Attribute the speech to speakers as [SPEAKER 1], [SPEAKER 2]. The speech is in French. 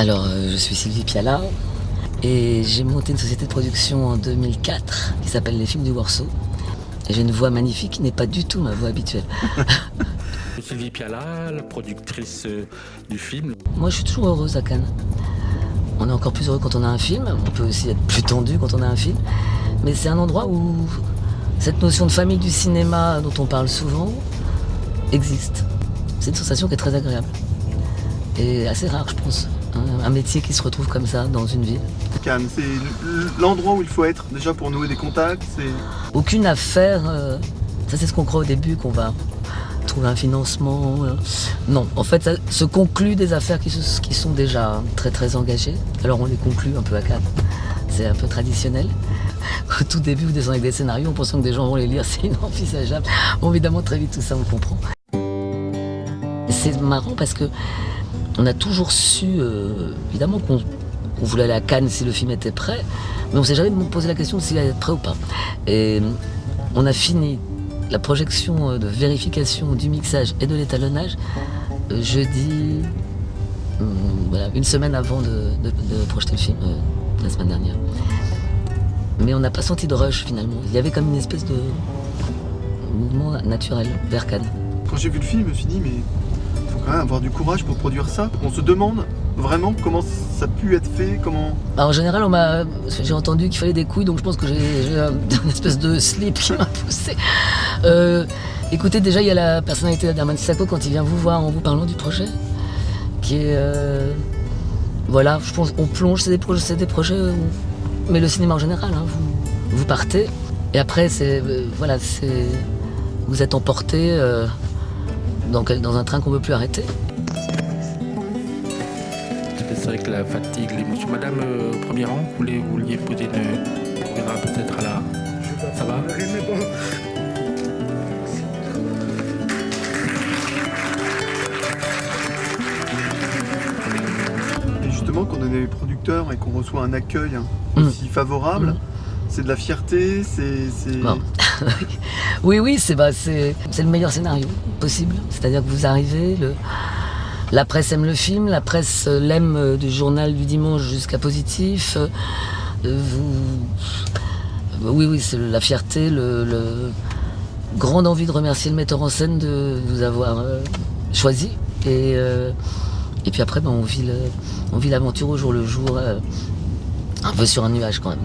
[SPEAKER 1] Alors, je suis Sylvie Piala et j'ai monté une société de production en 2004 qui s'appelle Les Films du Warsaw. Et j'ai une voix magnifique qui n'est pas du tout ma voix habituelle.
[SPEAKER 2] Sylvie Piala, la productrice du film.
[SPEAKER 1] Moi, je suis toujours heureuse à Cannes. On est encore plus heureux quand on a un film. On peut aussi être plus tendu quand on a un film. Mais c'est un endroit où cette notion de famille du cinéma dont on parle souvent existe. C'est une sensation qui est très agréable. Et assez rare, je pense. Un métier qui se retrouve comme ça dans une ville.
[SPEAKER 3] Cannes, c'est l'endroit où il faut être déjà pour nouer des contacts.
[SPEAKER 1] Aucune affaire, ça c'est ce qu'on croit au début, qu'on va trouver un financement. Non, en fait, ça se conclut des affaires qui sont déjà très très engagées. Alors on les conclut un peu à Cannes. C'est un peu traditionnel. Au tout début, vous descendez avec des scénarios en pensant que des gens vont les lire, c'est inenvisageable. Bon, évidemment, très vite, tout ça, on comprend. C'est marrant parce que on a toujours su, évidemment, qu'on voulait aller à Cannes si le film était prêt, mais on ne s'est jamais posé la question s'il allait être prêt ou pas. Et on a fini la projection de vérification du mixage et de l'étalonnage jeudi, voilà, une semaine avant de projeter le film, la semaine dernière. Mais on n'a pas senti de rush finalement. Il y avait comme une espèce de mouvement naturel vers Cannes.
[SPEAKER 3] Quand j'ai vu le film, je me suis dit, mais il faut quand même avoir du courage pour produire ça. On se demande vraiment comment ça a pu être fait, comment...
[SPEAKER 1] Alors, en général, j'ai entendu qu'il fallait des couilles, donc je pense que j'ai une espèce de slip qui m'a poussé. Écoutez, déjà, il y a la personnalité d'Herman Sacco quand il vient vous voir en vous parlant du projet, qui est... voilà, je pense qu'on plonge, c'est des projets mais le cinéma en général, hein, vous partez, et après, vous êtes emporté dans un train qu'on ne peut plus arrêter.
[SPEAKER 2] C'est vrai que la fatigue, l'émotion. Madame, au premier rang, vous vouliez poser une... On verra peut-être à la... Ça va?
[SPEAKER 3] Et justement, quand on est producteur et qu'on reçoit un accueil aussi favorable, c'est de la fierté, c'est...
[SPEAKER 1] Non. Oui, c'est le meilleur scénario possible. C'est-à-dire que vous arrivez, la presse aime le film, la presse l'aime du journal du dimanche jusqu'à Positif. Oui, c'est la fierté, grande envie de remercier le metteur en scène de vous avoir choisi. Et puis après, on vit l'aventure au jour le jour, un peu sur un nuage quand même.